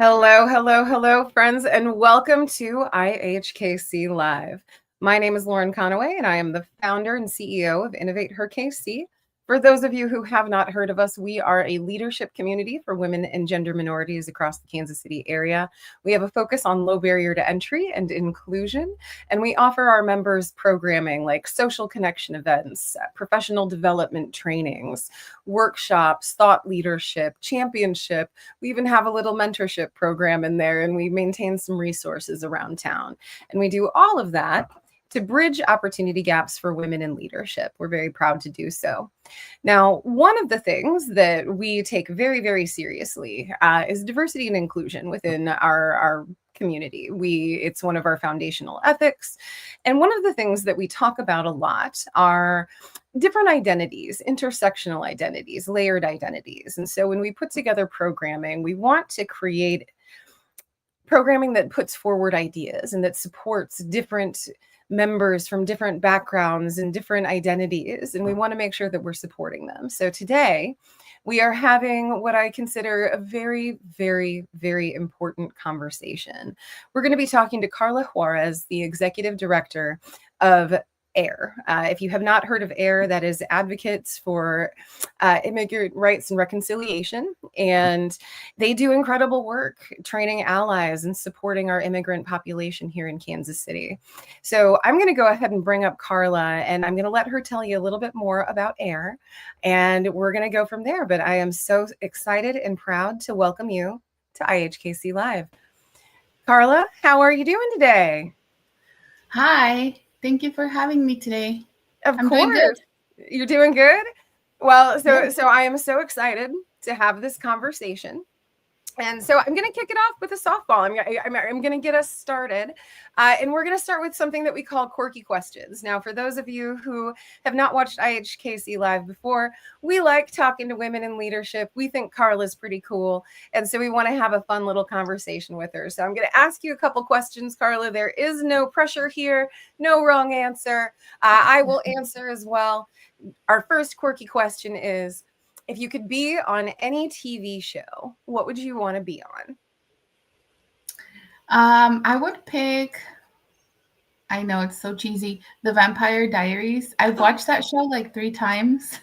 Hello, hello, hello, friends, and welcome to IHKC Live. My name is Lauren Conaway, and I am the founder and CEO of InnovateHER KC. For those of you who have not heard of us, we are a leadership community for women and gender minorities across the Kansas City area. We have a focus on low barrier to entry and inclusion, and we offer our members programming like social connection events, professional development trainings, workshops, thought leadership, championship. We even have a little mentorship program in there, and we maintain some resources around town. And we do all of that to bridge opportunity gaps for women in leadership. We're very proud to do so. Now, one of the things that we take very, very seriously is diversity and inclusion within our community. It's one of our foundational ethics. And one of the things that we talk about a lot are different identities, intersectional identities, layered identities. And so when we put together programming, we want to create programming that puts forward ideas and that supports different members from different backgrounds and different identities. And we want to make sure that we're supporting them. So today, we are having what I consider a very, very, very important conversation. We're going to be talking to Karla Juarez, the executive director of AIRR. If you have not heard of AIRR, that is Advocates for Immigrant Rights and Reconciliation. And they do incredible work training allies and supporting our immigrant population here in Kansas City. So I'm going to go ahead and bring up Karla, and I'm going to let her tell you a little bit more about AIRR, and we're going to go from there. But I am so excited and proud to welcome you to IHKC Live. Karla, how are you doing today? Hi. Thank you for having me today. Of course. You're doing good? Well, so I am so excited to have this conversation. And so I'm going to kick it off with a softball. I'm going to get us started. And we're going to start with something that we call quirky questions. Now, for those of you who have not watched IHKC Live before, we like talking to women in leadership. We think Karla's pretty cool. And so we want to have a fun little conversation with her. So I'm going to ask you a couple questions, Karla. There is no pressure here, no wrong answer. I will answer as well. Our first quirky question is, if you could be on any TV show, what would you want to be on? I would pick, I know it's so cheesy, The Vampire Diaries. I've watched that show like 3 times.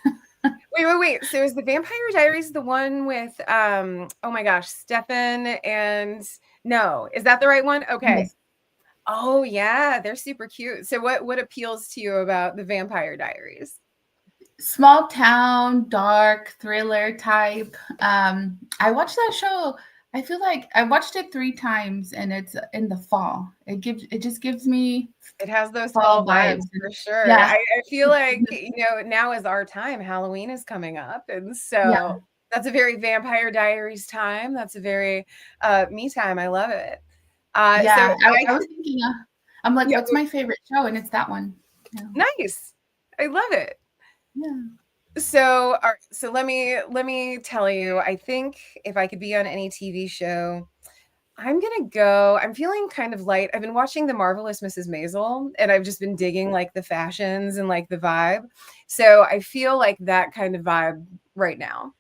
Wait. So is The Vampire Diaries the one with, oh my gosh, Stefan and, no, is that the right one? Okay. Yes. Oh yeah, they're super cute. So what appeals to you about The Vampire Diaries? Small town, dark, thriller type. I watched that show. I feel like I watched it 3 times, and it's in the fall. It just gives me. It has those fall vibes for sure. Yeah. I feel like, now is our time. Halloween is coming up, and so that's a very Vampire Diaries time. That's a very me time. I love it. So I was thinking, I'm like, what's my favorite show? And it's that one. Yeah. Nice. I love it. Yeah. So let me tell you, I think if I could be on any TV show, I'm feeling kind of light. I've been watching The Marvelous Mrs. Maisel, and I've just been digging like the fashions and like the vibe. So I feel like that kind of vibe right now.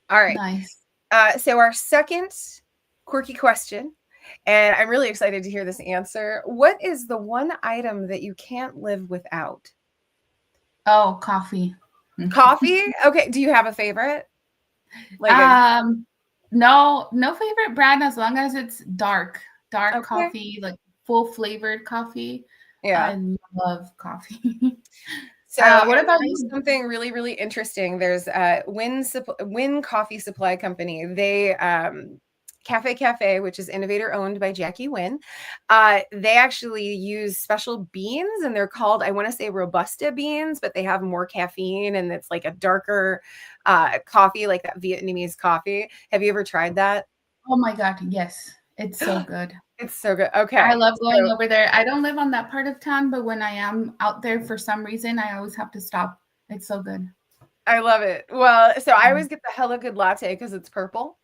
All right. Nice. So our second quirky question, and I'm really excited to hear this answer. What is the one item that you can't live without? Oh, coffee. Coffee? Okay. Do you have a favorite? No favorite brand as long as it's dark coffee, like full flavored coffee. Yeah. I love coffee. So what about you? Something really, really interesting. There's Wynn Coffee Supply Company. They Cafe, which is innovator owned by Jackie Wynn. They actually use special beans, and they're called, I want to say, Robusta beans, but they have more caffeine, and it's like a darker coffee, like that Vietnamese coffee. Have you ever tried that? Oh my God, yes. It's so good. It's so good. Okay. I love going over there. I don't live on that part of town, but when I am out there for some reason, I always have to stop. It's so good. I love it. Well, so I always get the hella good latte because it's purple.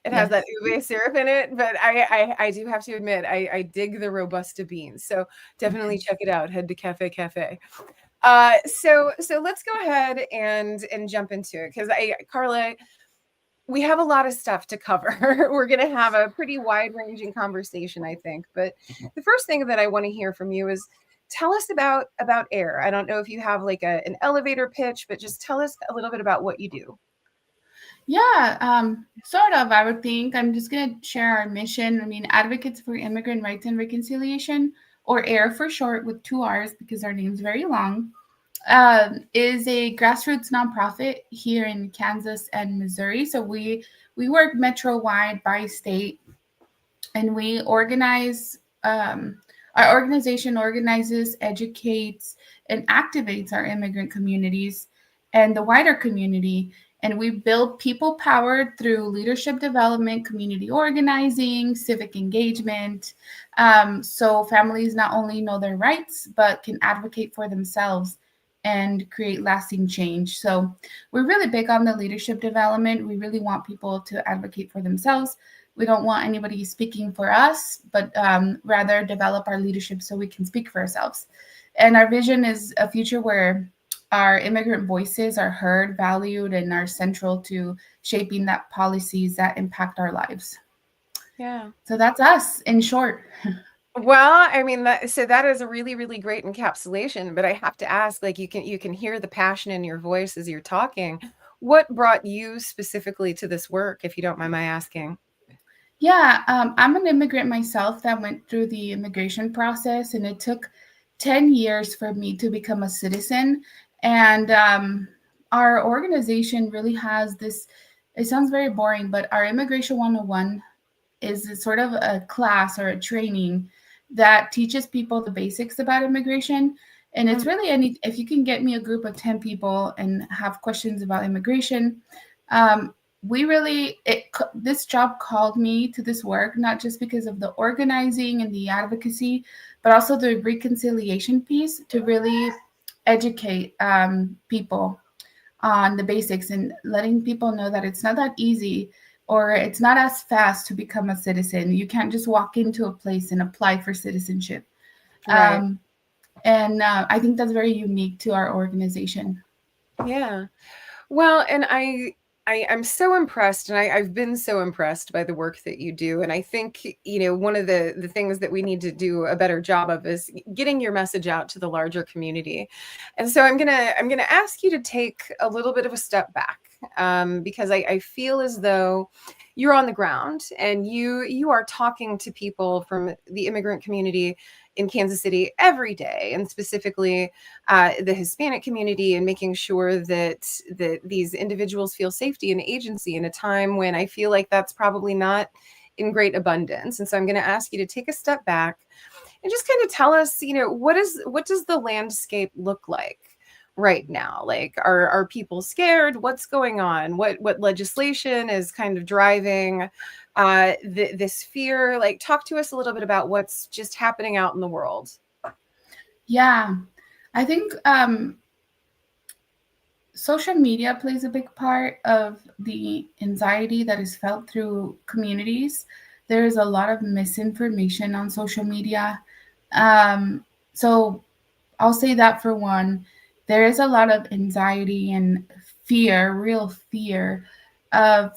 It has that ube syrup in it, but I do have to admit, I dig the Robusta beans. So definitely check it out. Head to Cafe. So let's go ahead and jump into it, because Karla, we have a lot of stuff to cover. We're going to have a pretty wide-ranging conversation, I think. But the first thing that I want to hear from you is tell us about AIR. I don't know if you have like an elevator pitch, but just tell us a little bit about what you do. Yeah, sort of. I would think I'm just going to share our mission. I mean, Advocates for Immigrant Rights and Reconciliation, or AIR for short, with 2 R's because our name's very long, is a grassroots nonprofit here in Kansas and Missouri. So we work metro-wide by state, and we organize. Our organization organizes, educates, and activates our immigrant communities and the wider community. And we build people powered through leadership development, community organizing, civic engagement. So families not only know their rights, but can advocate for themselves and create lasting change. So we're really big on the leadership development. We really want people to advocate for themselves. We don't want anybody speaking for us, but rather develop our leadership so we can speak for ourselves. And our vision is a future where our immigrant voices are heard, valued, and are central to shaping that policies that impact our lives. Yeah. So that's us in short. Well, I mean, that is a really, really great encapsulation, but I have to ask, like, you can hear the passion in your voice as you're talking. What brought you specifically to this work, if you don't mind my asking? Yeah, I'm an immigrant myself that went through the immigration process, and it took 10 years for me to become a citizen. And our organization really has this, it sounds very boring, but our Immigration 101 is sort of a class or a training that teaches people the basics about immigration. And it's really if you can get me a group of 10 people and have questions about immigration, this job called me to this work, not just because of the organizing and the advocacy, but also the reconciliation piece to really educate people on the basics and letting people know that it's not that easy or it's not as fast to become a citizen. You can't just walk into a place and apply for citizenship. Right. And I think that's very unique to our organization. Yeah. Well, and I'm so impressed, and I've been so impressed by the work that you do. And I think, one of the things that we need to do a better job of is getting your message out to the larger community. And so I'm gonna ask you to take a little bit of a step back, because I feel as though you're on the ground and you are talking to people from the immigrant community in Kansas City every day, and specifically the Hispanic community, and making sure that these individuals feel safety and agency in a time when I feel like that's probably not in great abundance. And so I'm going to ask you to take a step back and just kind of tell us, what does the landscape look like right now? Like, are people scared? What's going on? What legislation is kind of driving this fear? Like, talk to us a little bit about what's just happening out in the world. Yeah, I think social media plays a big part of the anxiety that is felt through communities. There is a lot of misinformation on social media. So I'll say that for one. There is a lot of anxiety and fear, real fear of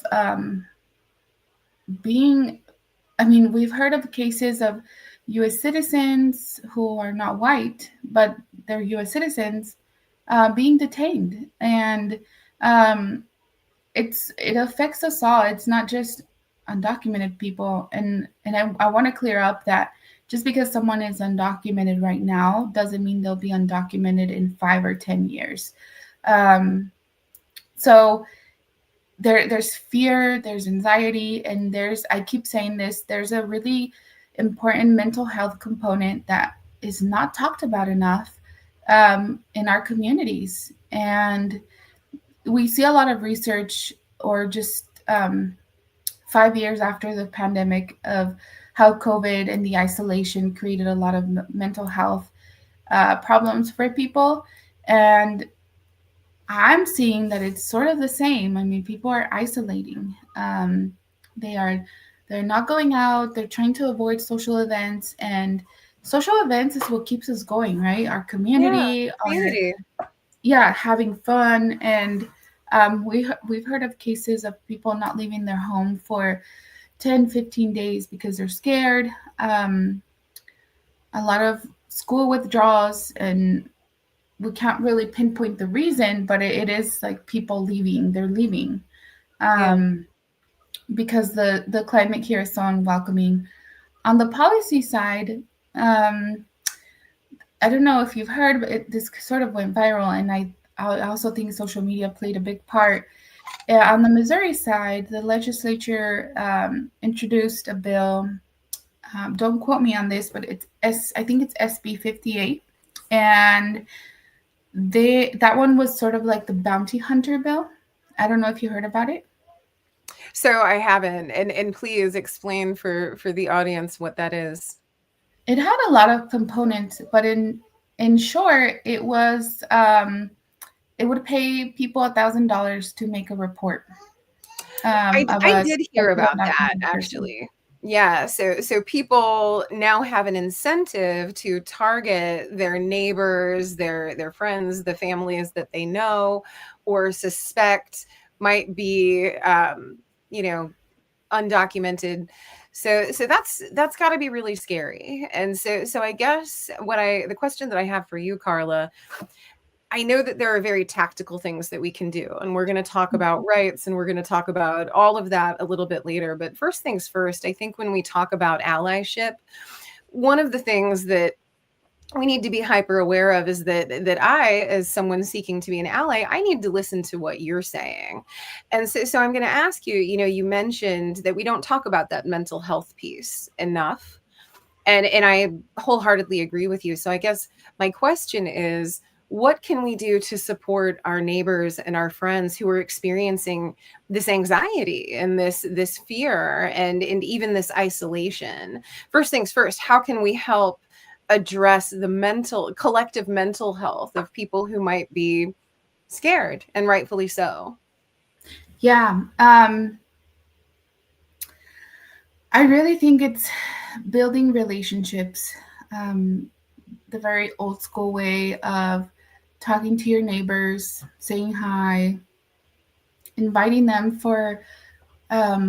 we've heard of cases of U.S. citizens who are not white, but they're U.S. citizens being detained. And it affects us all. It's not just undocumented people. And I want to clear up that just because someone is undocumented right now doesn't mean they'll be undocumented in 5 or 10 years. So there's fear, there's anxiety, and I keep saying this, there's a really important mental health component that is not talked about enough in our communities. And we see a lot of research, or just 5 years after the pandemic, of how COVID and the isolation created a lot of mental health problems for people. And I'm seeing that it's sort of the same. I mean, people are isolating. They're not going out. They're trying to avoid social events, and social events is what keeps us going, right? Our community, Community. having fun. And We've heard of cases of people not leaving their home for 10, 15 days because they're scared. A lot of school withdrawals, and we can't really pinpoint the reason, but it is like people leaving. They're leaving Yeah. because the climate here is so unwelcoming. On the policy side, I don't know if you've heard, but this sort of went viral, and I also think social media played a big part. On the Missouri side, the legislature introduced a bill. Don't quote me on this, but I think it's SB 58, and that one was sort of like the bounty hunter bill. I don't know if you heard about it. So I haven't, and please explain for the audience what that is. It had a lot of components, but in short, it was it would pay people $1,000 to make a report. I did hear about that, actually. Yeah, so people now have an incentive to target their neighbors, their friends, the families that they know or suspect might be, undocumented. So that's got to be really scary. And so I guess the question that I have for you, Karla, I know that there are very tactical things that we can do, and we're going to talk about rights, and we're going to talk about all of that a little bit later. But first things first, I think when we talk about allyship, one of the things that we need to be hyper aware of is that I, as someone seeking to be an ally, I need to listen to what you're saying. And so I'm going to ask you, you mentioned that we don't talk about that mental health piece enough. And I wholeheartedly agree with you. So I guess my question is, what can we do to support our neighbors and our friends who are experiencing this anxiety and this fear and even this isolation? First things first, how can we help address the collective mental health of people who might be scared, and rightfully so? Yeah. I really think it's building relationships, the very old school way of talking to your neighbors, saying hi, inviting them for a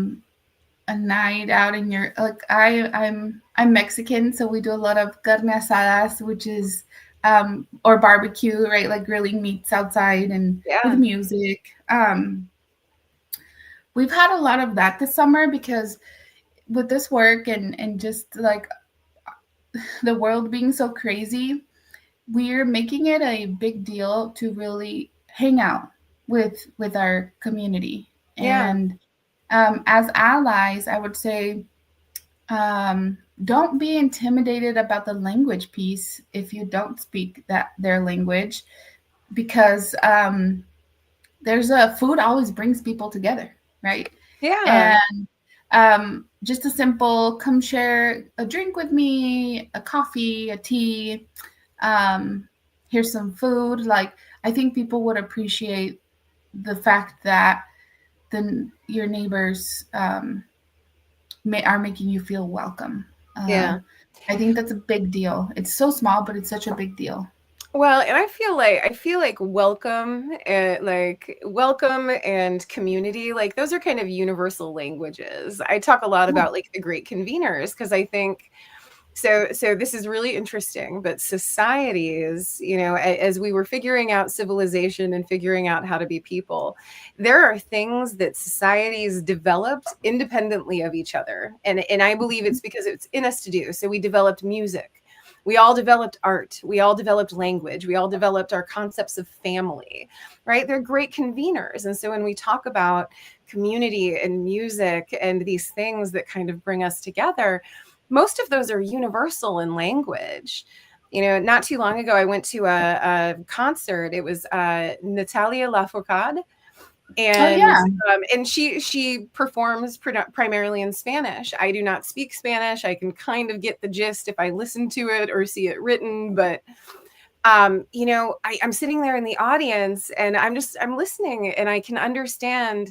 night out in your, like, I'm Mexican, so we do a lot of carne asadas, which is or barbecue, right? Like grilling meats outside and with music. We've had a lot of that this summer because with this work and just like the world being so crazy, we're making it a big deal to really hang out with our community. Yeah. And as allies, I would say, don't be intimidated about the language piece if you don't speak their language, because there's food always brings people together, right? Yeah. And just a simple come share a drink with me, a coffee, a tea, here's some food. Like, I think people would appreciate the fact that your neighbors are making you feel welcome. Yeah. I think that's a big deal. It's so small, but it's such a big deal. Well, and I feel like welcome and community, like those are kind of universal languages. I talk a lot about like the great conveners because I think so this is really interesting, but societies, as we were figuring out civilization and figuring out how to be people, there are things that societies developed independently of each other. And I believe it's because it's in us to do. So we developed music. We all developed art. We all developed language. We all developed our concepts of family, right? They're great conveners. And so when we talk about community and music and these things that kind of bring us together, most of those are universal in language. Not too long ago, I went to a concert. It was Natalia Lafourcade. And and she performs primarily in Spanish. I do not speak Spanish. I can kind of get the gist if I listen to it or see it written, but I'm sitting there in the audience and I'm listening, and I can understand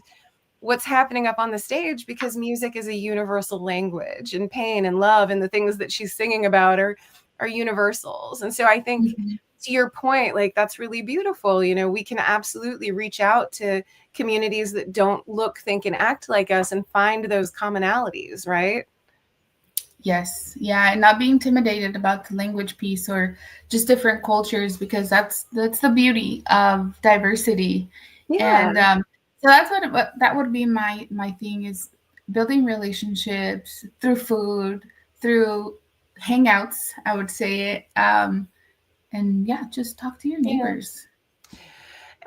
what's happening up on the stage because music is a universal language, and pain and love and the things that she's singing about are universals. And so I think to your point, like that's really beautiful. You know, we can absolutely reach out to communities that don't look, think, and act like us and find those commonalities, right? Yes, yeah, and not be intimidated about the language piece or just different cultures, because that's the beauty of diversity. Yeah. And so that's what that would be my thing, is building relationships through food, through hangouts, I would say it. And yeah, just talk to your Yeah. neighbors.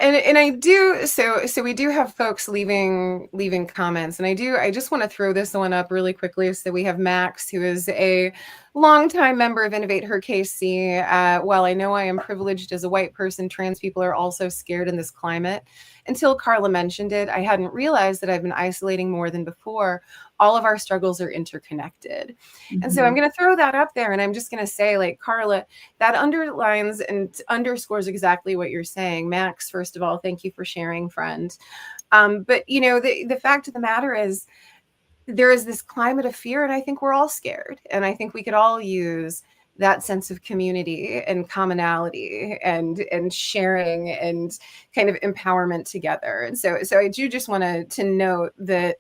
And I do, so we do have folks leaving comments, and I just want to throw this one up really quickly. So we have Max, who is a longtime member of InnovateHER KC. While I know I am privileged as a white person, trans people are also scared in this climate. Until Karla mentioned it, I hadn't realized that I've been isolating more than before. All of our struggles are interconnected. And so I'm going to throw that up there, and I'm just going to say, like, Karla, that underlines and underscores exactly what you're saying. Max, first of all, thank you for sharing, friend. But you know, the fact of the matter is, there is this climate of fear, and I think we're all scared. And I think we could all use that sense of community and commonality and sharing and kind of empowerment together. And so I do just want to note that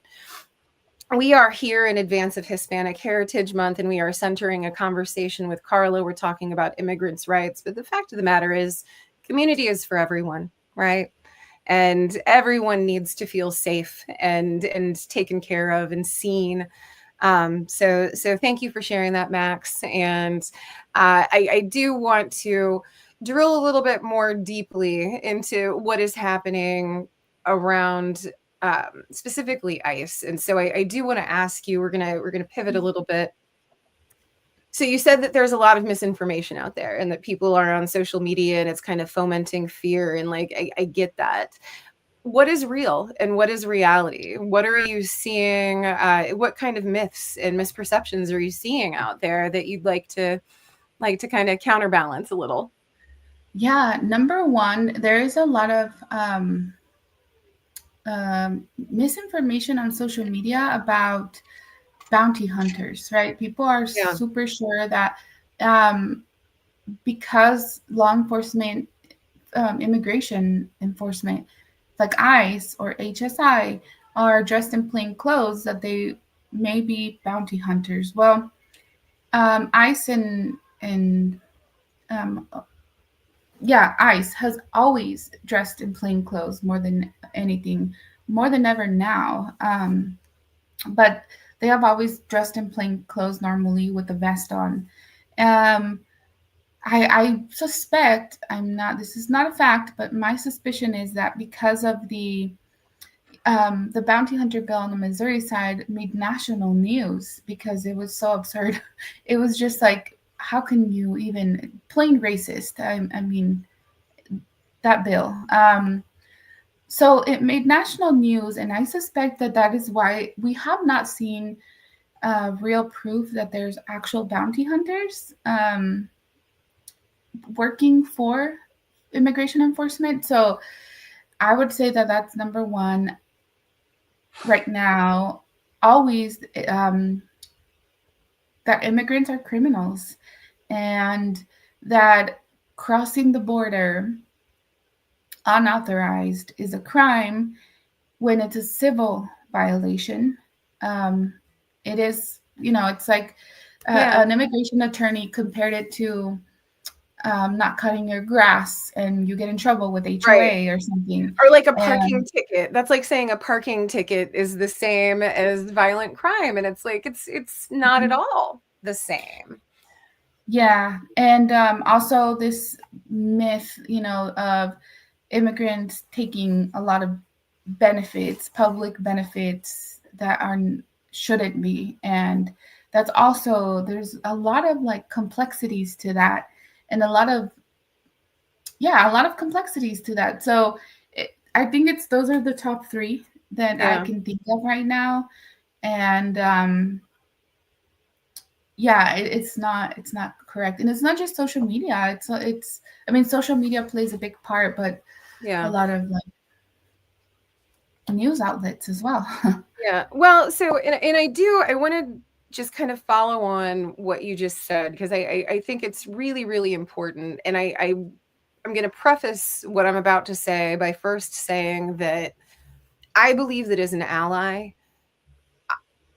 we are here in advance of Hispanic Heritage Month, and we are centering a conversation with Karla. We're talking about immigrants' rights, but the fact of the matter is, community is for everyone, right? And everyone needs to feel safe and taken care of and seen. So thank you for sharing that, Max. And I do want to drill a little bit more deeply into what is happening around specifically ICE. And so I do want to ask you, we're gonna pivot a little bit. So you said that there's a lot of misinformation out there, and that people are on social media, and it's kind of fomenting fear. And like, I get that. What is real and what is reality? What are you seeing? What kind of myths and misperceptions are you seeing out there that you'd like to kind of counterbalance a little? Yeah, number one, there is a lot of misinformation on social media about bounty hunters, right? People are Yeah. super sure that because law enforcement, immigration enforcement, like ICE or HSI, are dressed in plain clothes, that they may be bounty hunters. Well, ICE and um, yeah, ICE has always dressed in plain clothes more than anything, more than ever now. But they have always dressed in plain clothes normally with a vest on. Um, I suspect, this is not a fact, but my suspicion is that because of the bounty hunter bill on the Missouri side made national news because it was so absurd. It was just like, how can you even, plain racist? I mean, that bill. So it made national news, and I suspect that that is why we have not seen real proof that there's actual bounty hunters working for immigration enforcement. So I would say that that's number one right now. Always that immigrants are criminals, and that crossing the border unauthorized is a crime when it's a civil violation. It is, it's like Yeah. an immigration attorney compared it to not cutting your grass and you get in trouble with Right. HOA or something. Or like a parking And ticket. That's like saying a parking ticket is the same as violent crime. And it's like, it's not at all the same. yeah, and also this myth, of immigrants taking a lot of benefits, public benefits that shouldn't be. And that's also, there's a lot of like complexities to that, and a lot of complexities to that. So I think those are the top three that I Yeah. can think of right now. And it's not correct. And it's not just social media. I mean, social media plays a big part, but a Yeah. lot of like news outlets as well. Yeah. Well, so, and I want to just kind of follow on what you just said, because I think it's really, really important. And I'm going to preface what I'm about to say by first saying that I believe that as an ally,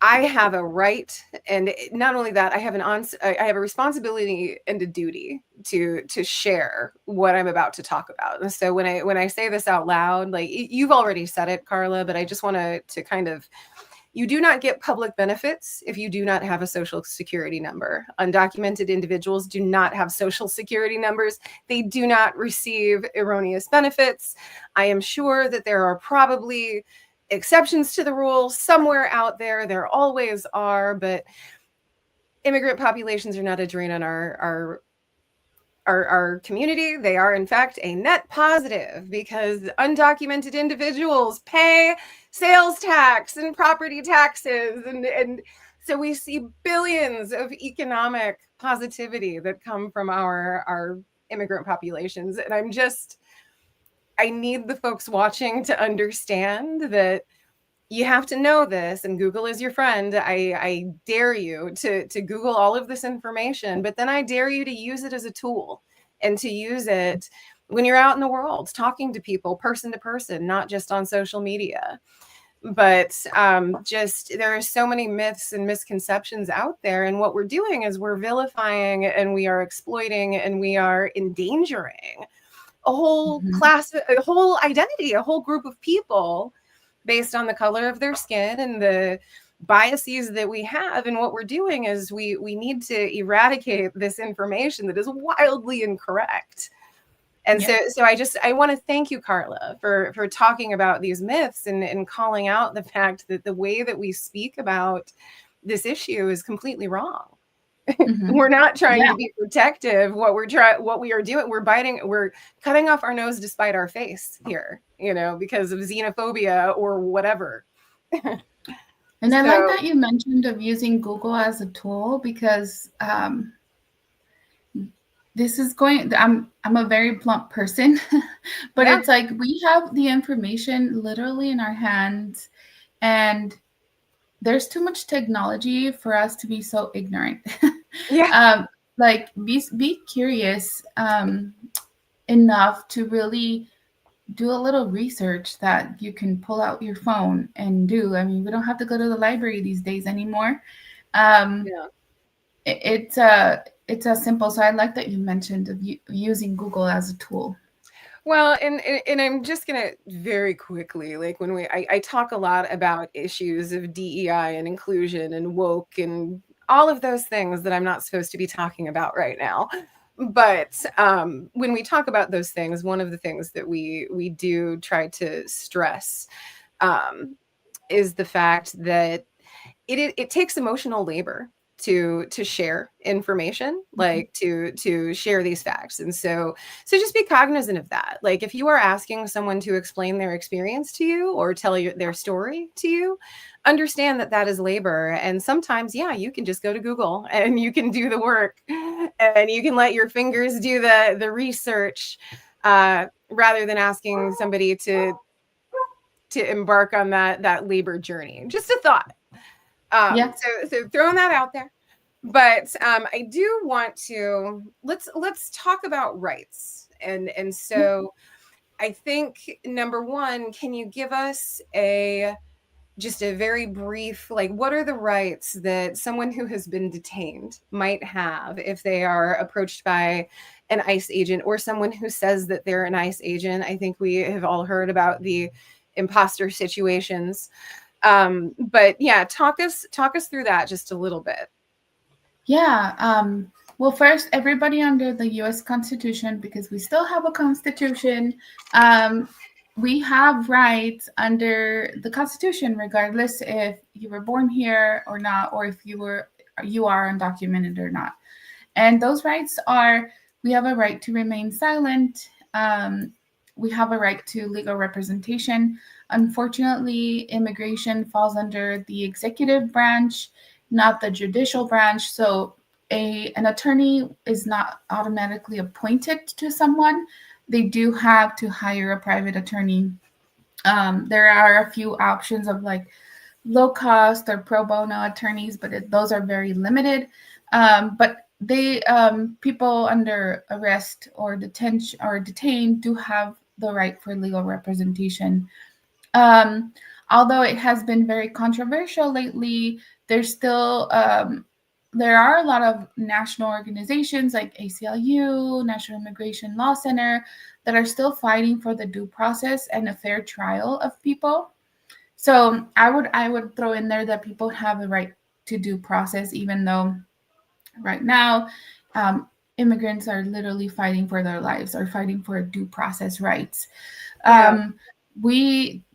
I have a right, and not only that, I have a responsibility and a duty to share what I'm about to talk about. And so when I say this out loud, like you've already said it, Karla, but I just want to kind of, you do not get public benefits if you do not have a social security number. Undocumented individuals do not have social security numbers. They do not receive erroneous benefits. I am sure that there are probably exceptions to the rule somewhere out there. There always are, but immigrant populations are not a drain on our community. They are, in fact, a net positive because undocumented individuals pay sales tax and property taxes. And so we see billions of economic positivity that come from our immigrant populations. And I need the folks watching to understand that you have to know this, and Google is your friend. I dare you to Google all of this information, but then I dare you to use it as a tool and to use it when you're out in the world, talking to people person to person, not just on social media. But just there are so many myths and misconceptions out there. And what we're doing is we're vilifying and we are exploiting and we are endangering a whole class, a whole identity, a whole group of people based on the color of their skin and the biases that we have. And what we're doing is we need to eradicate this information that is wildly incorrect. And so I want to thank you, Karla, for talking about these myths and calling out the fact that the way that we speak about this issue is completely wrong. We're not trying to be protective. What we are doing, we're cutting off our nose to spite our face here, because of xenophobia or whatever. And I like that you mentioned of using Google as a tool because this is I'm a very blunt person, but it's like we have the information literally in our hands, and there's too much technology for us to be so ignorant. Like be curious enough to really do a little research that you can pull out your phone and do. I mean, we don't have to go to the library these days anymore. It's as simple. So I like that you mentioned of using Google as a tool. Well, and I'm just gonna very quickly, like when I talk a lot about issues of DEI and inclusion and woke and all of those things that I'm not supposed to be talking about right now. But when we talk about those things, one of the things that we do try to stress is the fact that it takes emotional labor to share information, like to share these facts. And so just be cognizant of that. Like if you are asking someone to explain their experience to you or tell you their story to you, understand that that is labor. And sometimes, you can just go to Google and you can do the work and you can let your fingers do the research rather than asking somebody to embark on that labor journey. Just a thought. So throwing that out there, but I do want to let's talk about rights, and so I think number one, can you give us just a very brief, like, what are the rights that someone who has been detained might have if they are approached by an ICE agent or someone who says that they're an ICE agent? I think we have all heard about the imposter situations. But talk us through that just a little bit. Well, first, everybody under the U.S. Constitution, because we still have a Constitution, we have rights under the Constitution, regardless if you were born here or not, or if you are undocumented or not. And those rights are: we have a right to remain silent. We have a right to legal representation. Unfortunately, immigration falls under the executive branch, not the judicial branch. So an attorney is not automatically appointed to someone. They do have to hire a private attorney. There are a few options of like low cost or pro bono attorneys, but those are very limited. But they people under arrest or detention or detained do have the right for legal representation. Although it has been very controversial lately, there's still there are a lot of national organizations like ACLU, National Immigration Law Center, that are still fighting for the due process and a fair trial of people. So I would throw in there that people have the right to due process, even though right now immigrants are literally fighting for their lives or fighting for due process rights. Yeah.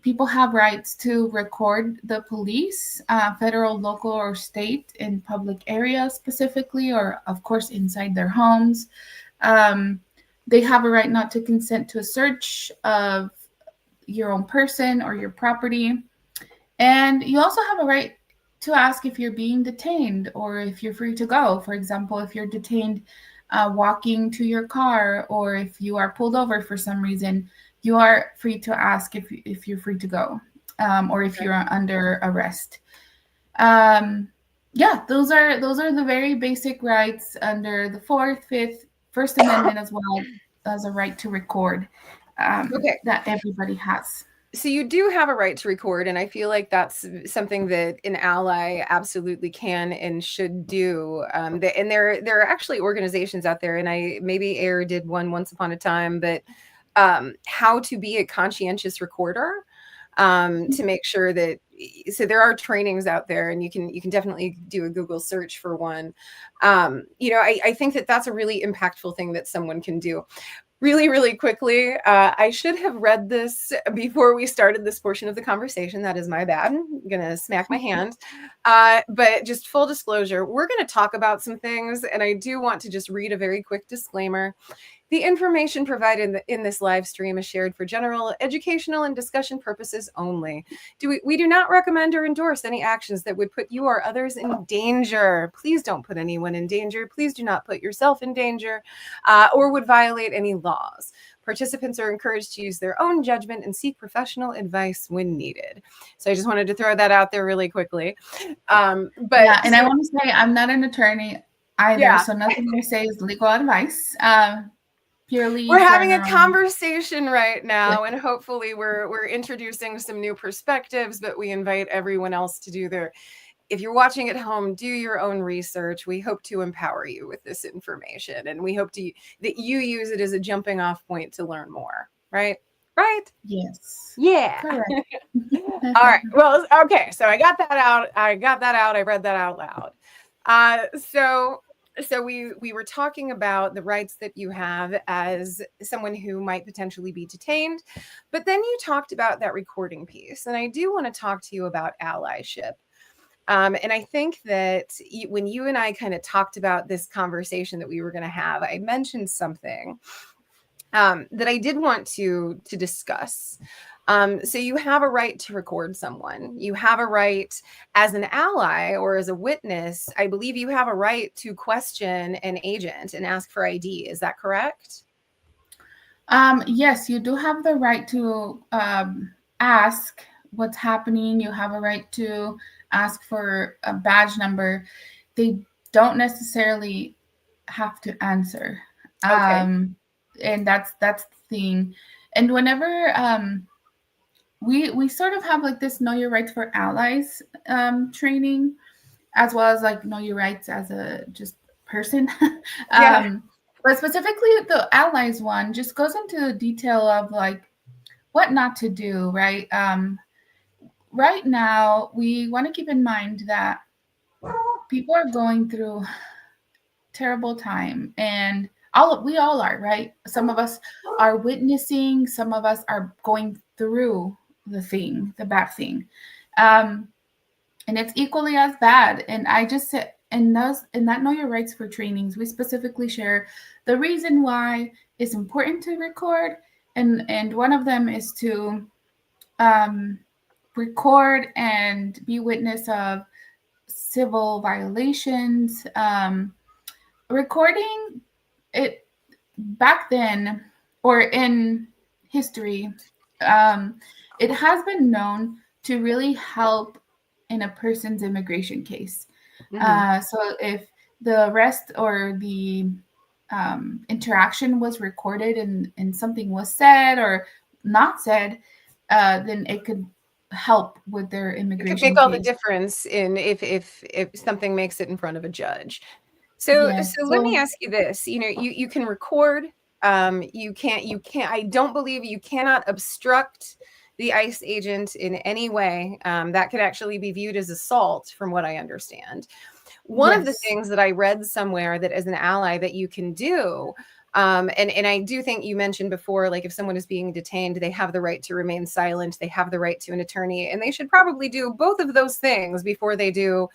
People have rights to record the police, federal, local, or state in public areas specifically, or of course inside their homes. They have a right not to consent to a search of your own person or your property. And you also have a right to ask if you're being detained or if you're free to go. For example, if you're detained walking to your car, or if you are pulled over for some reason, you are free to ask if you're free to go, or if you're under arrest. Yeah, those are the very basic rights under the Fourth, Fifth, First Amendment, as well as a right to record that everybody has. So you do have a right to record, and I feel like that's something that an ally absolutely can and should do. And there are actually organizations out there, and maybe AIR did one once upon a time, but how to be a conscientious recorder, to make sure that, so there are trainings out there, and you can definitely do a Google search for one. I think that that's a really impactful thing that someone can do. Really, really quickly, I should have read this before we started this portion of the conversation. That is my bad. I'm going to smack my hand. But just full disclosure, we're going to talk about some things, and I do want to just read a very quick disclaimer. The information provided in this live stream is shared for general, educational, and discussion purposes only. We do not recommend or endorse any actions that would put you or others in danger. Please don't put anyone in danger. Please do not put yourself in danger, or would violate any laws. Participants are encouraged to use their own judgment and seek professional advice when needed. So I just wanted to throw that out there really quickly. And I want to say I'm not an attorney either, so nothing I say is legal advice. We're having a conversation right now, and hopefully we're introducing some new perspectives, but we invite everyone else to do if you're watching at home, do your own research. We hope to empower you with this information, and we hope that you use it as a jumping off point to learn more, right? Right? Yes. Yeah. All right. Well, okay. So I got that out. I read that out loud. So we were talking about the rights that you have as someone who might potentially be detained, but then you talked about that recording piece, and I do want to talk to you about allyship. And I think that when you and I kind of talked about this conversation that we were going to have, I mentioned something that I did want to discuss. So you have a right to record someone. You have a right as an ally or as a witness. I believe you have a right to question an agent and ask for ID. Is that correct? Yes, you do have the right to ask what's happening. You have a right to ask for a badge number. They don't necessarily have to answer. Okay. And that's the thing. And whenever we sort of have like this know your rights for allies training, as well as like know your rights as a just person. But specifically the allies one just goes into the detail of like what not to do, right? Right now, we want to keep in mind that people are going through terrible time, and we all are, right? Some of us are witnessing, some of us are going through the bad thing. And it's equally as bad. And I just said, in that Know Your Rights for trainings, we specifically share the reason why it's important to record. And one of them is to record and be witness of civil violations. Recording it back then or in history, it has been known to really help in a person's immigration case. So if the arrest or the interaction was recorded and something was said or not said, then it could help with their It could immigration make all the case. difference in if something makes it in front of a judge. So Yes. so let me So ask you this. You can record, you can't, I don't believe you cannot obstruct the ICE agent in any way. That could actually be viewed as assault from what I understand. One of the yes. things that I read somewhere that as an ally that you can do, and I do think you mentioned before, like if someone is being detained, they have the right to remain silent, they have the right to an attorney, and they should probably do both of those things before they do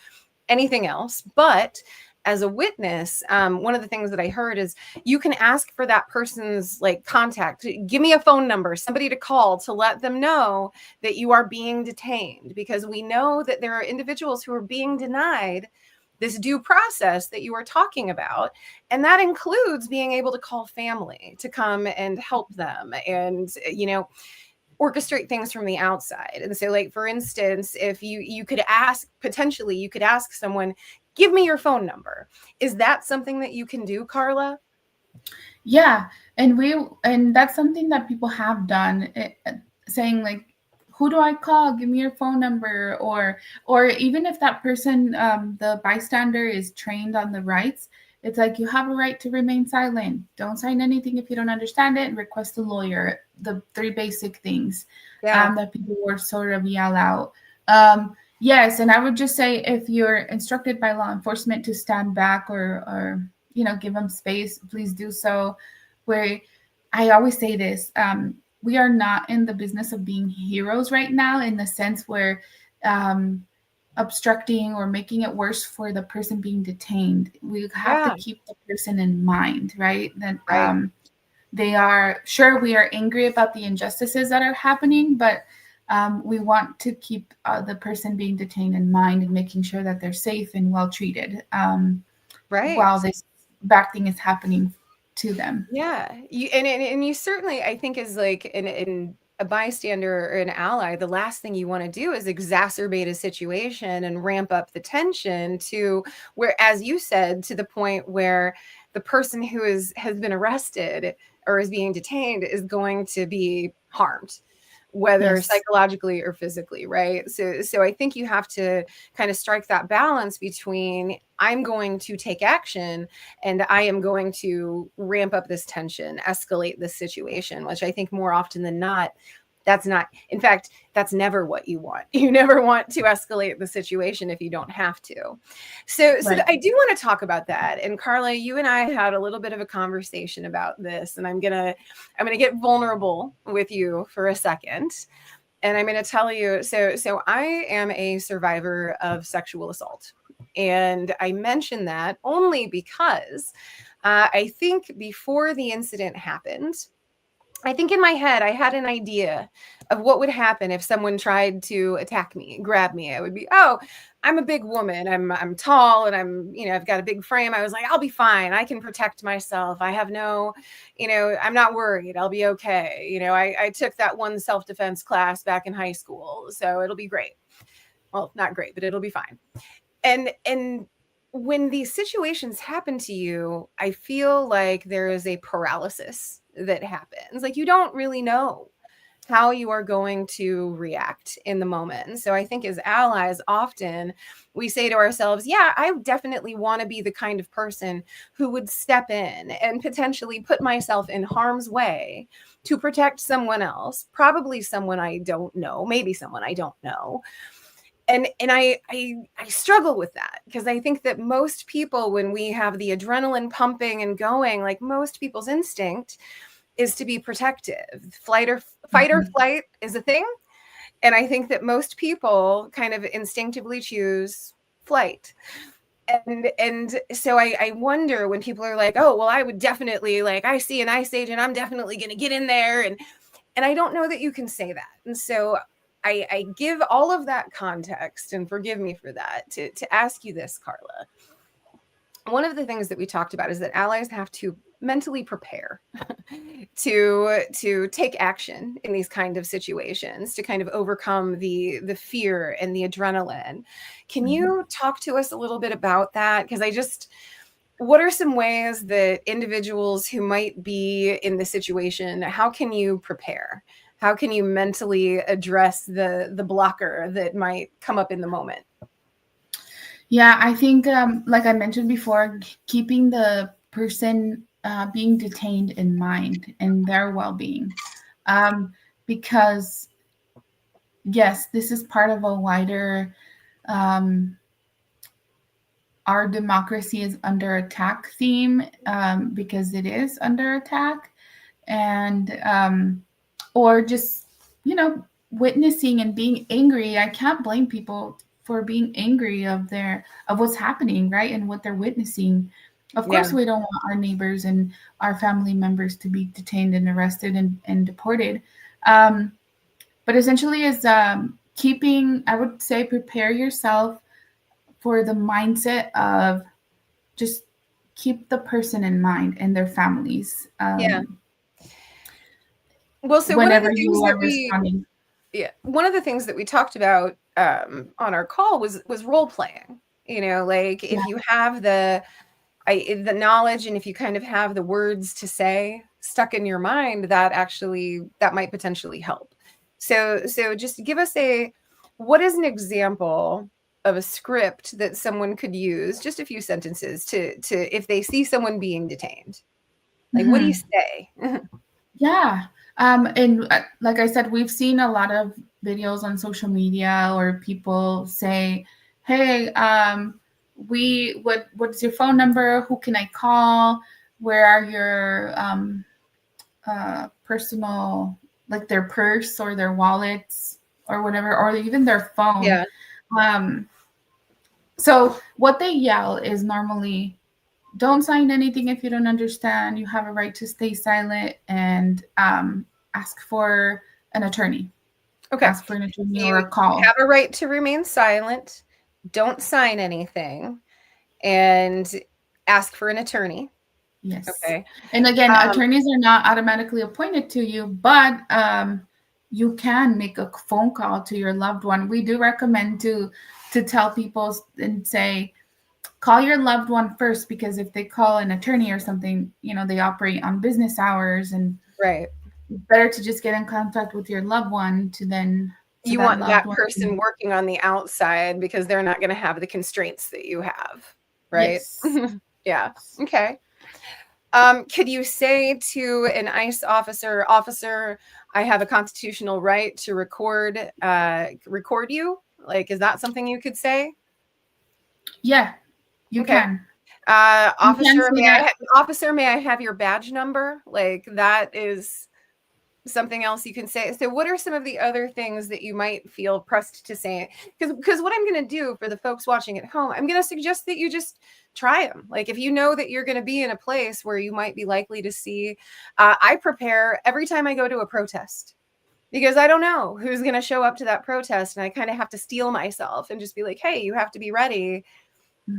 anything else. But as a witness, one of the things that I heard is you can ask for that person's like contact. Give me a phone number, somebody to call to let them know that you are being detained, because we know that there are individuals who are being denied this due process that you are talking about. And that includes being able to call family to come and help them and, orchestrate things from the outside. And so, like, for instance, if you could ask, potentially you could ask someone, give me your phone number. Is that something that you can do, Karla? Yeah, and that's something that people have done, saying like, "Who do I call? Give me your phone number," or even if that person, the bystander, is trained on the rights, it's like you have a right to remain silent. Don't sign anything if you don't understand it. Request a lawyer. The three basic things Yeah. that people would sort of yell out. Yes, and I would just say if you're instructed by law enforcement to stand back or give them space, please do so. Where I always say this, we are not in the business of being heroes right now, in the sense where obstructing or making it worse for the person being detained. We have to Yeah. keep the person in mind, right? That Right. they are sure we are angry about the injustices that are happening, but we want to keep the person being detained in mind and making sure that they're safe and well treated while Right. this bad thing is happening to them. Yeah, and you certainly, I think, as like a bystander or an ally, the last thing you want to do is exacerbate a situation and ramp up the tension to where, as you said, to the point where the person who has been arrested or is being detained is going to be harmed, whether Yes. psychologically or physically, right? So I think you have to kind of strike that balance between I'm going to take action and I am going to ramp up this tension, escalate this situation, which I think more often than not, that's not, in fact, that's never what you want. You never want to escalate the situation if you don't have to. So Right. I do want to talk about that. And Karla, you and I had a little bit of a conversation about this, and I'm gonna get vulnerable with you for a second. And I'm going to tell you, so I am a survivor of sexual assault. And I mention that only because I think before the incident happened, I think in my head, I had an idea of what would happen if someone tried to attack me, grab me. I would be, oh, I'm a big woman. I'm tall and I've got a big frame. I was like, I'll be fine. I can protect myself. I have no, I'm not worried. I'll be okay. I took that one self-defense class back in high school, so it'll be great. Well, not great, but it'll be fine. And when these situations happen to you, I feel like there is a paralysis that happens. Like you don't really know how you are going to react in the moment. And so I think as allies, often we say to ourselves, yeah, I definitely want to be the kind of person who would step in and potentially put myself in harm's way to protect someone else, probably someone I don't know, maybe someone I don't know. And I struggle with that, because I think that most people, when we have the adrenaline pumping and going, like most people's instinct is to be protective. Fight or Mhm. flight is a thing. And I think that most people kind of instinctively choose flight. And so I wonder when people are like, oh, well, I would definitely, like, I see an ICE agent, I'm definitely going to get in there. And I don't know that you can say that. And so I give all of that context, and forgive me for that, to ask you this, Karla. One of the things that we talked about is that allies have to mentally prepare to take action in these kind of situations, to kind of overcome the fear and the adrenaline. Can Mhm. you talk to us a little bit about that? Because what are some ways that individuals who might be in the situation, how can you prepare? How can you mentally address the blocker that might come up in the moment? Yeah, I think, like I mentioned before, keeping the person being detained in mind and their well-being. Because, yes, this is part of a wider, our democracy is under attack theme, because it is under attack. And, or just, witnessing and being angry. I can't blame people for being angry of what's happening, right? And what they're witnessing. Of course, we don't want our neighbors and our family members to be detained and arrested and deported. But essentially is keeping, I would say, prepare yourself for the mindset of just keep the person in mind and their families. Well, so one of the things that responding. One of the things that we talked about on our call was role playing. Like if you have the knowledge and if you kind of have the words to say stuck in your mind, that might potentially help. So just give us what is an example of a script that someone could use, just a few sentences to if they see someone being detained, like what do you say? Yeah. And like I said, we've seen a lot of videos on social media or people say, hey, what's your phone number? Who can I call? Where are your personal, like their purse or their wallets or whatever, or even their phone. Yeah. So what they yell is normally, don't sign anything if you don't understand. You have a right to stay silent, and ask for an attorney. Okay. Ask for an attorney or a call. You have a right to remain silent. Don't sign anything, and ask for an attorney. Yes. Okay. And again, attorneys are not automatically appointed to you, but you can make a phone call to your loved one. We do recommend to tell people and say, call your loved one first, because if they call an attorney or something, they operate on business hours, and right. It's better to just get in contact with your loved one to then. You want that person working on the outside because they're not going to have the constraints that you have, right? Yes. Yeah. Okay. Could you say to an ICE officer, I have a constitutional right to record you? Like, is that something you could say? Yeah, you can. Officer, may I have your badge number? Like, that is something else you can say. So what are some of the other things that you might feel pressed to say? Because what I'm going to do for the folks watching at home, I'm going to suggest that you just try them. Like if you know that you're going to be in a place where you might be likely to see, I prepare every time I go to a protest, because I don't know who's going to show up to that protest. And I kind of have to steel myself and just be like, hey, you have to be ready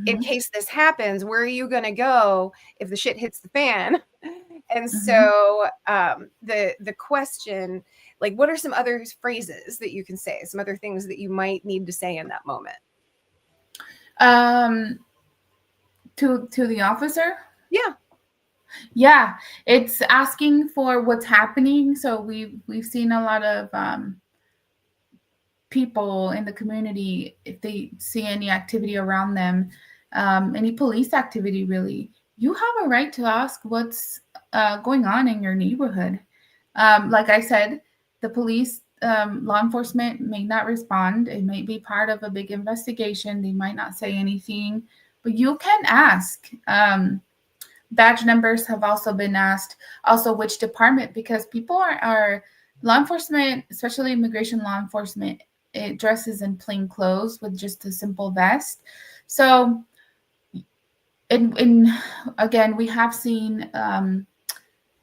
in case this happens. Where are you going to go if the shit hits the fan? And so the question, like, what are some other phrases that you can say? Some other things that you might need to say in that moment? To the officer? Yeah. Yeah. It's asking for what's happening. So we've seen a lot of people in the community, if they see any activity around them, any police activity, really, you have a right to ask what's going on in your neighborhood. Like I said, the police, law enforcement may not respond. It may be part of a big investigation. They might not say anything, but you can ask. Badge numbers have also been asked. Also, which department, because people are law enforcement, especially immigration law enforcement, it dresses in plain clothes with just a simple vest. So, again, we have seen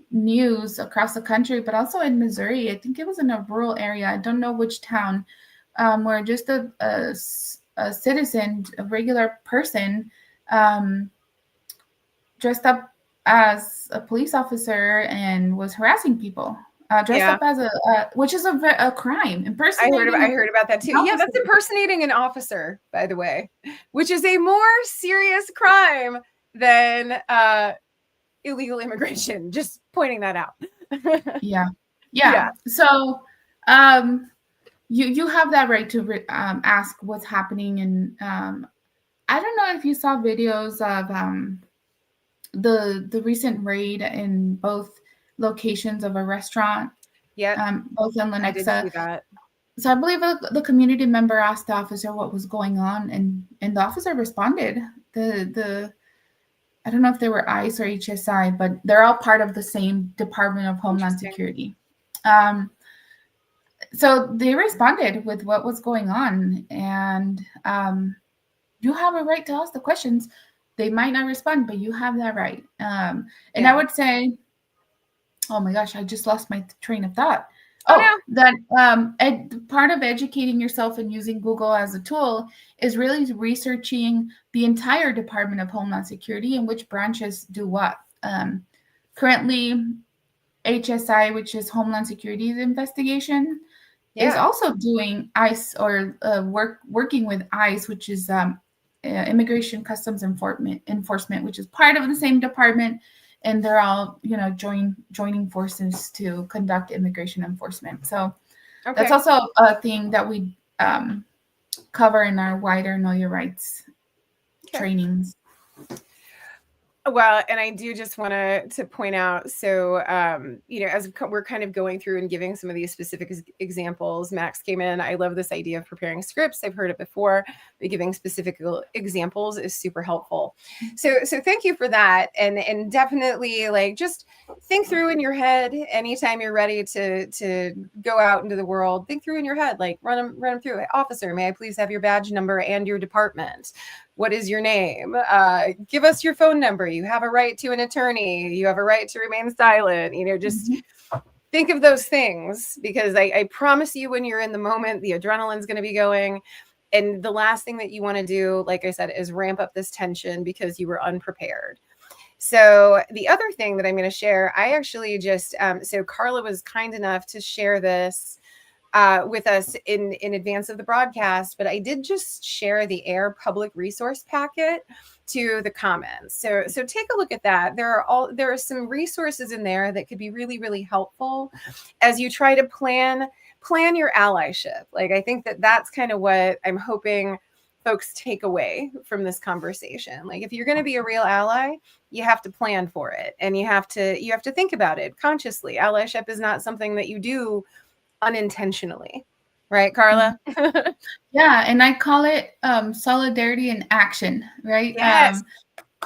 news across the country, but also in Missouri. I think it was in a rural area. I don't know which town, where just a citizen, a regular person, dressed up as a police officer and was harassing people. Dressed up as which is a crime. Impersonating. I heard about that too. Yeah, that's impersonating an officer, by the way, which is a more serious crime than illegal immigration. Just pointing that out. Yeah. Yeah. So you have that right to ask what's happening. And I don't know if you saw videos of the recent raid in both locations of a restaurant, Yep. both in I did Lenexa. see that. So I believe the community member asked the officer what was going on, and the officer responded. The I don't know if they were ICE or HSI, but they're all part of the same Department of Homeland Interesting. Security. So they responded with what was going on, and you have a right to ask the questions. They might not respond, but you have that right. And I would say, oh my gosh, I just lost my train of thought. Oh, no. That part of educating yourself and using Google as a tool is really researching the entire Department of Homeland Security and which branches do what. Currently, HSI, which is Homeland Security's investigation, is also doing ICE or working with ICE, which is Immigration Customs Enforcement, which is part of the same department, and they're all joining forces to conduct immigration enforcement. So that's also a thing that we cover in our wider Know Your Rights trainings. Well, and I do just want to point out, so, as we're kind of going through and giving some of these specific examples, Max came in. I love this idea of preparing scripts. I've heard it before, but giving specific examples is super helpful. So thank you for that. And definitely just think through in your head anytime you're ready to go out into the world, think through in your head, run them through. Officer, may I please have your badge number and your department? What is your name? Give us your phone number. You have a right to an attorney. You have a right to remain silent. Just think of those things, because I promise you, when you're in the moment, the adrenaline's going to be going. And the last thing that you want to do, like I said, is ramp up this tension because you were unprepared. So the other thing that I'm going to share, I actually just, so Karla was kind enough to share this with us in advance of the broadcast, but I did just share the AIRR public resource packet to the comments. So take a look at that. There are some resources in there that could be really, really helpful as you try to plan your allyship. I think that's kind of what I'm hoping folks take away from this conversation. If you're going to be a real ally, you have to plan for it, and you have to think about it consciously. Allyship is not something that you do unintentionally, right, Karla? Yeah, and I call it solidarity in action, right? Yes.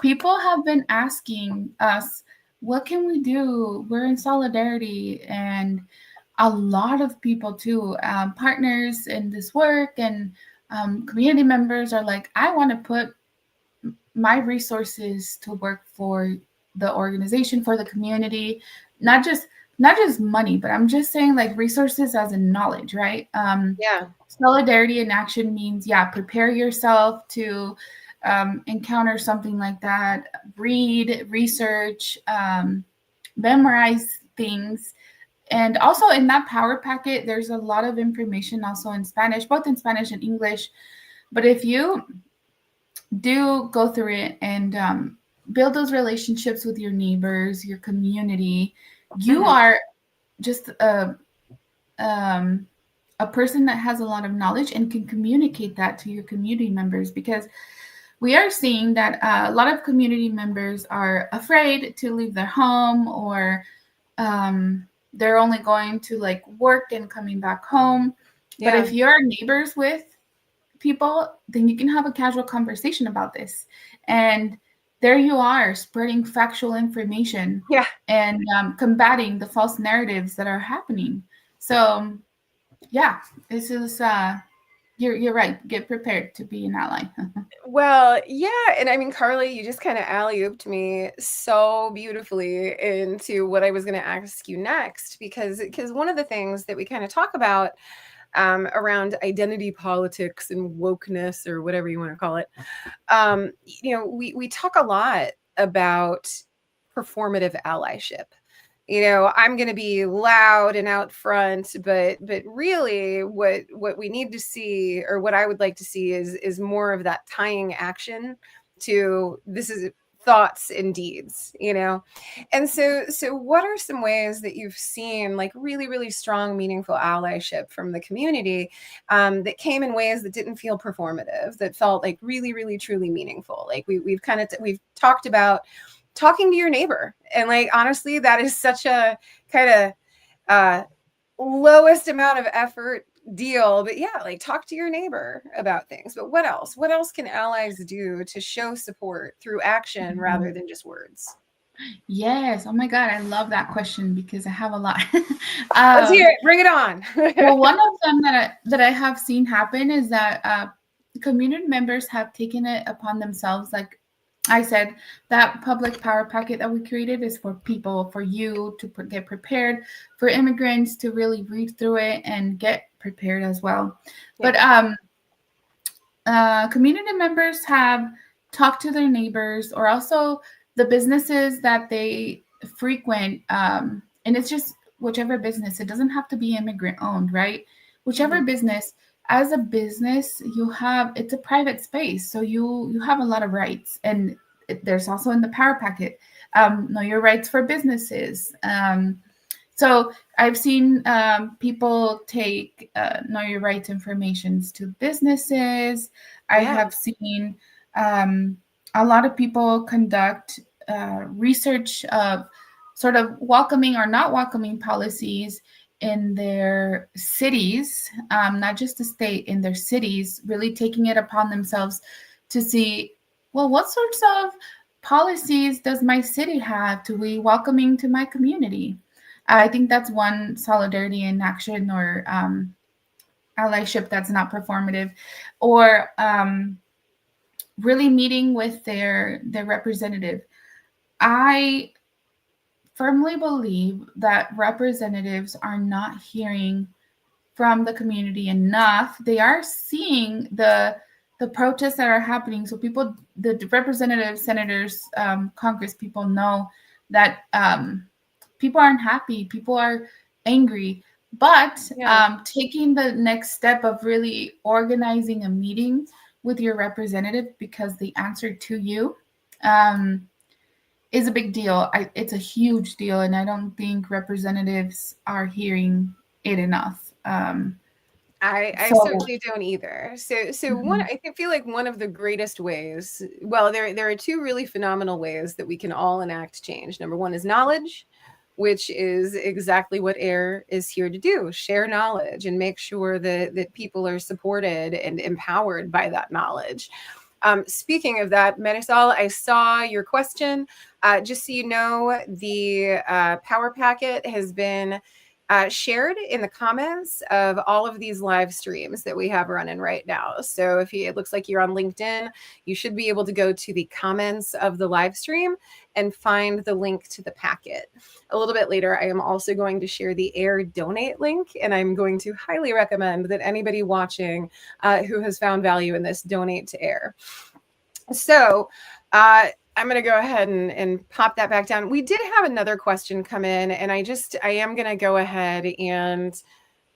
People have been asking us, what can we do? We're in solidarity, and a lot of people too, partners in this work and community members are like, I want to put my resources to work for the organization, for the community, not just money, but I'm just saying resources as in knowledge, right? Solidarity in action means, prepare yourself to encounter something like that, read, research, memorize things. And also in that power packet, there's a lot of information also in Spanish, both in Spanish and English. But if you do go through it and build those relationships with your neighbors, your community, you are just a person that has a lot of knowledge and can communicate that to your community members, because we are seeing that a lot of community members are afraid to leave their home, or they're only going to work and coming back home. But if you're neighbors with people, then you can have a casual conversation about this. And there you are, spreading factual information and combating the false narratives that are happening. So this is you're right. Get prepared to be an ally. Well, yeah. And I mean, Karla, you just kind of alley-ooped me so beautifully into what I was going to ask you next, because one of the things that we kind of talk about around identity politics and wokeness, or whatever you want to call it, we talk a lot about performative allyship. I'm going to be loud and out front, but really what we need to see, or what I would like to see, is more of that tying action to, this is thoughts and deeds, you know? And so what are some ways that you've seen like really, really strong, meaningful allyship from the community that came in ways that didn't feel performative, that felt like really, really, truly meaningful? Like we've kind of, we've talked about talking to your neighbor. And like, honestly, that is such a kind of lowest amount of effort deal, but yeah, like talk to your neighbor about things. But what else can allies do to show support through action rather than just words? Yes. Oh my God, I love that question because I have a lot. Let's hear it. Bring it on. Well, one of them that I have seen happen is that community members have taken it upon themselves. Like I said, that public power packet that we created is for people, for you to get prepared, for immigrants to really read through it and get prepared as well. Yeah. But community members have talked to their neighbors or also the businesses that they frequent. And it's just whichever business, it doesn't have to be immigrant owned, right? Whichever business, as a business, it's a private space. So you have a lot of rights. And there's also in the power packet, know your rights for businesses. So I've seen people take know your rights informations to businesses. I have seen a lot of people conduct research of sort of welcoming or not welcoming policies in their cities, not just the state, in their cities, really taking it upon themselves to see, well, what sorts of policies does my city have to be welcoming to my community? I think that's one solidarity in action or allyship that's not performative, or really meeting with their representative. I firmly believe that representatives are not hearing from the community enough. They are seeing the protests that are happening. So people, the representatives, senators, Congress people know that people aren't happy. People are angry. But taking the next step of really organizing a meeting with your representative because they answered to you is a big deal. It's a huge deal, and I don't think representatives are hearing it enough. I certainly don't either. So one, I feel like one of the greatest ways, well, there are two really phenomenal ways that we can all enact change. Number one is knowledge, which is exactly what AIR is here to do: share knowledge and make sure that people are supported and empowered by that knowledge. Speaking of that, Marisol, I saw your question. Just so you know, the power packet has been shared in the comments of all of these live streams that we have running right now. So if it looks like you're on LinkedIn, you should be able to go to the comments of the live stream and find the link to the packet. A little bit later, I am also going to share the AIR donate link, and I'm going to highly recommend that anybody watching who has found value in this donate to AIR. So I'm going to go ahead and pop that back down. We did have another question come in, and I am going to go ahead and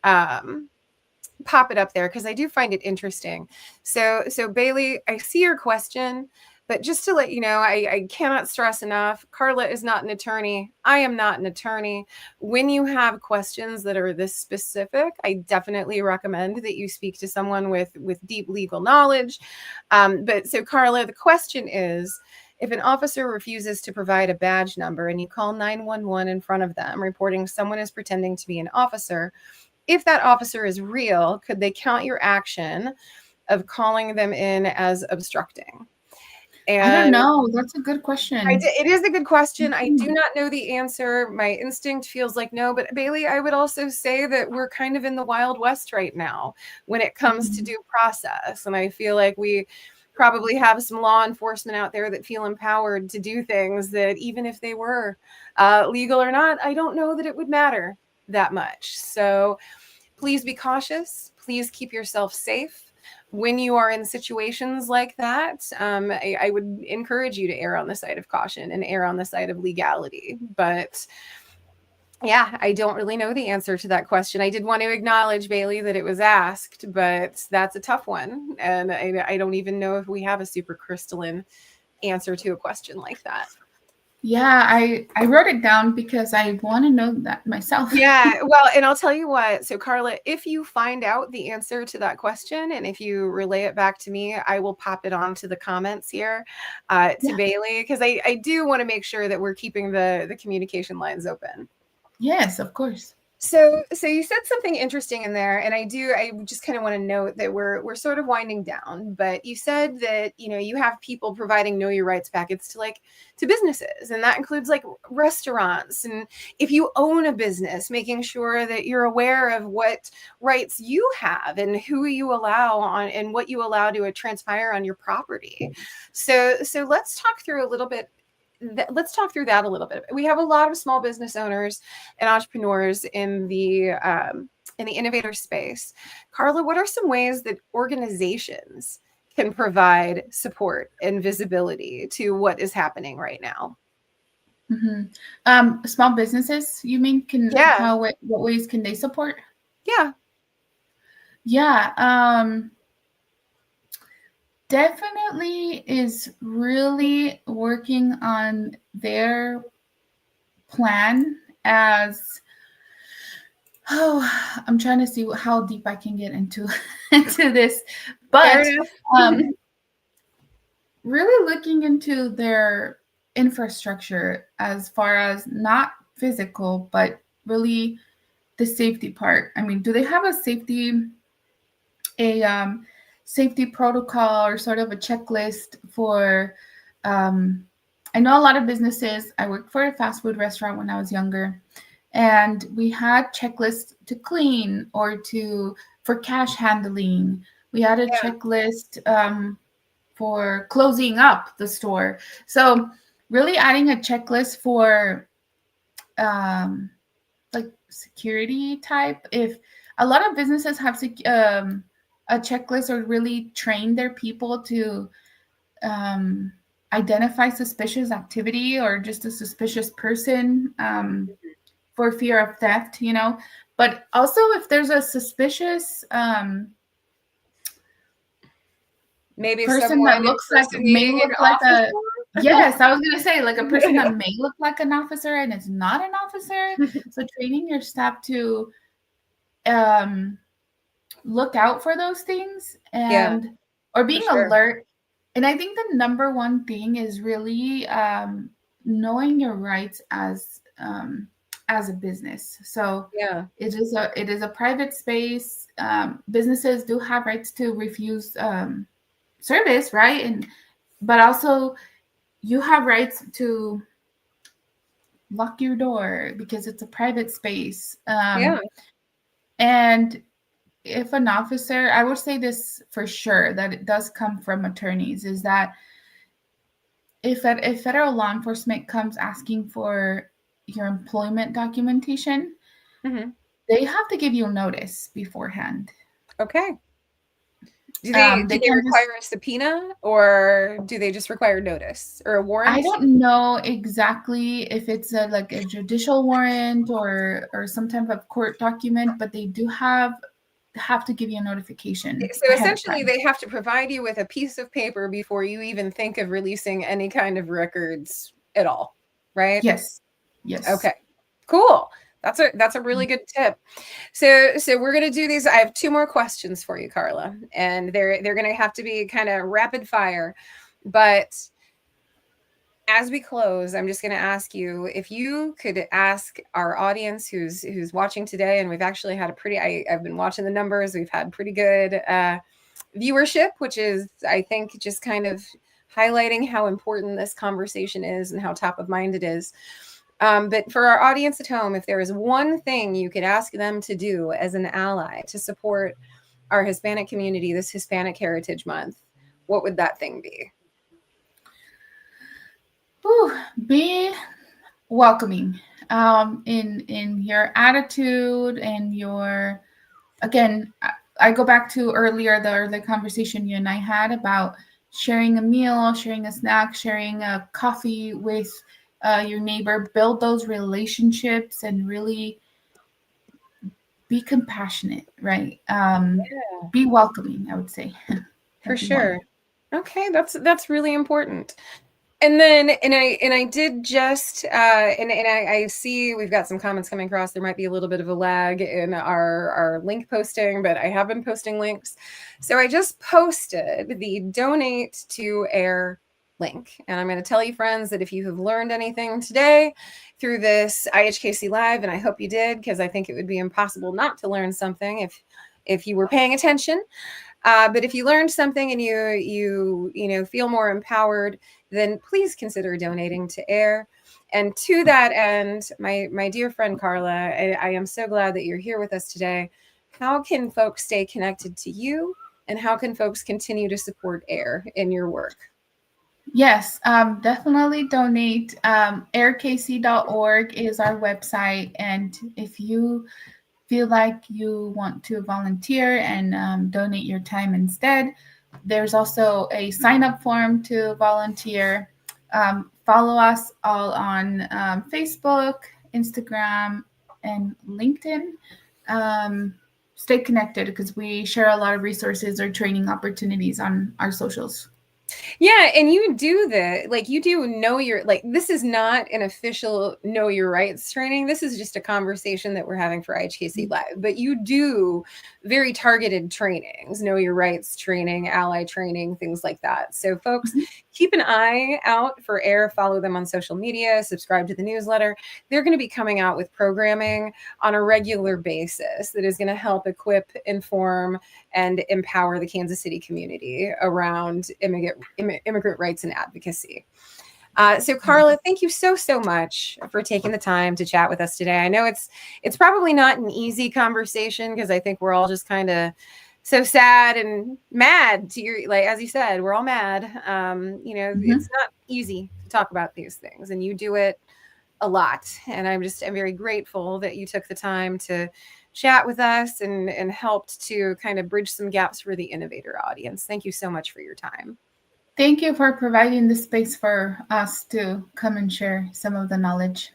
pop it up there because I do find it interesting. So Bailey, I see your question, but just to let you know, I cannot stress enough, Karla is not an attorney. I am not an attorney. When you have questions that are this specific, I definitely recommend that you speak to someone with deep legal knowledge. But so Karla, the question is, if an officer refuses to provide a badge number and you call 911 in front of them, reporting someone is pretending to be an officer, if that officer is real, could they count your action of calling them in as obstructing? And I don't know. That's a good question. It is a good question. I do not know the answer. My instinct feels like no, but Bailey, I would also say that we're kind of in the Wild West right now when it comes to due process. And I feel like we probably have some law enforcement out there that feel empowered to do things that even if they were legal or not, I don't know that it would matter that much. So please be cautious. Please keep yourself safe. When you are in situations like that, I would encourage you to err on the side of caution and err on the side of legality. But yeah, I don't really know the answer to that question. I did want to acknowledge, Bailey, that it was asked, but that's a tough one. And I don't even know if we have a super crystalline answer to a question like that? Yeah, I wrote it down because I want to know that myself. Yeah, well, and I'll tell you what. So, Karla, if you find out the answer to that question and if you relay it back to me, I will pop it onto the comments here to Yeah. Bailey, because I do want to make sure that we're keeping the communication lines open. Yes, of course. So you said something interesting in there, and I just kind of want to note that we're sort of winding down, but you said that, you have people providing know your rights packets to businesses, and that includes like restaurants. And if you own a business, making sure that you're aware of what rights you have and who you allow on and what you allow to transpire on your property. So let's talk through a little bit. Let's talk through that a little bit. We have a lot of small business owners and entrepreneurs in the innovator space. Karla, what are some ways that organizations can provide support and visibility to what is happening right now? Mm-hmm. Small businesses, you mean? What ways can they support? Yeah. Yeah. Definitely is really working on their plan as I'm trying to see how deep I can get into this, but really looking into their infrastructure as far as not physical, but really the safety part. I mean, do they have a safety protocol or sort of a checklist for I know a lot of businesses. I worked for a fast food restaurant when I was younger, and we had checklists to clean or for cash handling. We had a checklist for closing up the store. So really adding a checklist for like security type. If a lot of businesses have a checklist or really train their people to identify suspicious activity or just a suspicious person for fear of theft, but also if there's a suspicious maybe person that may look like a yes, I was gonna say like a person that may look like an officer and is not an officer. So training your staff to look out for those things or being alert. And I think the number one thing is really knowing your rights as a business. So it is a private space. Businesses do have rights to refuse service, right? But also you have rights to lock your door because it's a private space. And if an officer, I would say this for sure, that it does come from attorneys, is that if federal law enforcement comes asking for your employment documentation, they have to give you notice beforehand. Okay. Do they require a subpoena, or do they just require notice or a warrant? I don't know exactly if it's a judicial warrant or some type of court document, but they do have to give you a notification. So essentially they have to provide you with a piece of paper before you even think of releasing any kind of records at all, right? Yes. Okay, cool. That's a really good tip. So we're going to do these. I have 2 more questions for you, Karla, and they're going to have to be kind of rapid fire. But as we close, I'm just going to ask you if you could ask our audience who's watching today, and we've actually had I've been watching the numbers. We've had pretty good viewership, which is, I think, just kind of highlighting how important this conversation is and how top of mind it is. But for our audience at home, if there is one thing you could ask them to do as an ally to support our Hispanic community this Hispanic Heritage Month, what would that thing be? Be welcoming in your attitude and your, again, I go back to the conversation you and I had about sharing a meal, sharing a snack, sharing a coffee with your neighbor. Build those relationships and really be compassionate, right? Be welcoming, I would say. For sure. Okay, that's really important. And then, and I did just, and I see we've got some comments coming across. There might be a little bit of a lag in our link posting, but I have been posting links. So I just posted the donate to AIRR link. And I'm going to tell you, friends, that if you have learned anything today through this IHKC Live, and I hope you did, because I think it would be impossible not to learn something if you were paying attention. But if you learned something and you feel more empowered, then please consider donating to AIRR. And to that end, my dear friend Karla, I am so glad that you're here with us today. How can folks stay connected to you, and how can folks continue to support AIRR in your work? Yes, definitely donate. AIRKC.org is our website. And if you feel like you want to volunteer and donate your time instead, there's also a sign-up form to volunteer. Follow us all on Facebook, Instagram, and LinkedIn. Stay connected because we share a lot of resources or training opportunities on our socials. Yeah, and you do you do know your, this is not an official know your rights training. This is just a conversation that we're having for IHKC Live, but you do very targeted trainings, know your rights training, ally training, things like that. So folks, keep an eye out for AIRR, follow them on social media, subscribe to the newsletter. They're going to be coming out with programming on a regular basis that is going to help equip, inform, and empower the Kansas City community around immigrant rights and advocacy. So Karla, thank you so much for taking the time to chat with us today. I know it's probably not an easy conversation because I think we're all just kind of so sad and mad to your, as you said, we're all mad. It's not easy to talk about these things, and you do it a lot. And I'm very grateful that you took the time to chat with us and helped to kind of bridge some gaps for the Innovator audience. Thank you so much for your time. Thank you for providing the space for us to come and share some of the knowledge.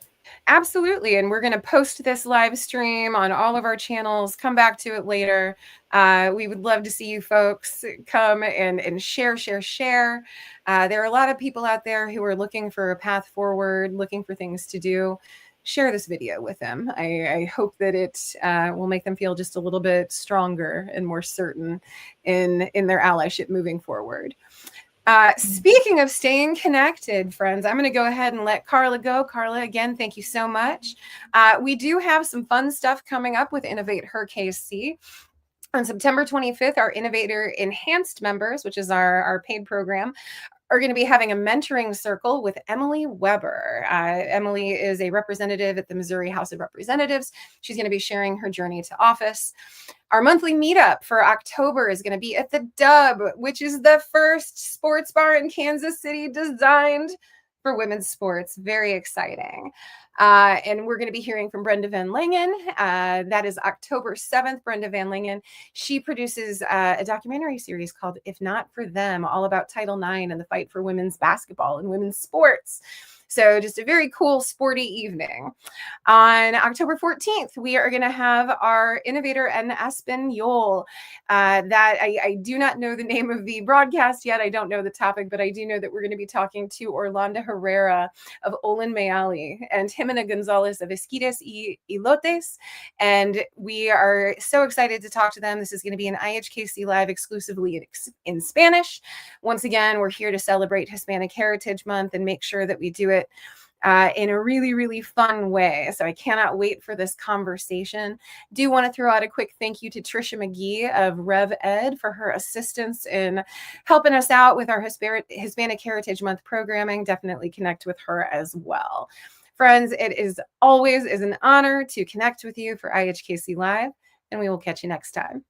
Absolutely. And we're going to post this live stream on all of our channels. Come back to it later. We would love to see you folks come and share. There are a lot of people out there who are looking for a path forward, looking for things to do. Share this video with them. I hope that it will make them feel just a little bit stronger and more certain in their allyship moving forward. Speaking of staying connected, friends, I'm going to go ahead and let Karla go. Karla, again, thank you so much. We do have some fun stuff coming up with InnovateHER KC. On September 25th, our Innovator Enhanced members, which is our paid program, are going to be having a mentoring circle with Emily Weber. Emily is a representative at the Missouri House of Representatives. She's going to be sharing her journey to office. Our monthly meetup for October is going to be at the Dub, which is the first sports bar in Kansas City designed for women's sports. Very exciting. And we're going to be hearing from Brenda Van Langen. That is October 7th. Brenda Van Langen. She produces a documentary series called If Not For Them, all about Title IX and the fight for women's basketball and women's sports. So just a very cool sporty evening. On October 14th, we are going to have our Innovator en Espanol. That I do not know the name of the broadcast yet. I don't know the topic, but I do know that we're going to be talking to Orlando Herrera of Olin Mayali and Jimena Gonzalez of Esquites y Elotes. And we are so excited to talk to them. This is going to be an IHKC Live exclusively in Spanish. Once again, we're here to celebrate Hispanic Heritage Month and make sure that we do it in a really, really fun way. So I cannot wait for this conversation. Do want to throw out a quick thank you to Trisha McGee of Rev Ed for her assistance in helping us out with our Hispanic Heritage Month programming. Definitely connect with her as well. Friends, it is always an honor to connect with you for IHKC Live, and we will catch you next time.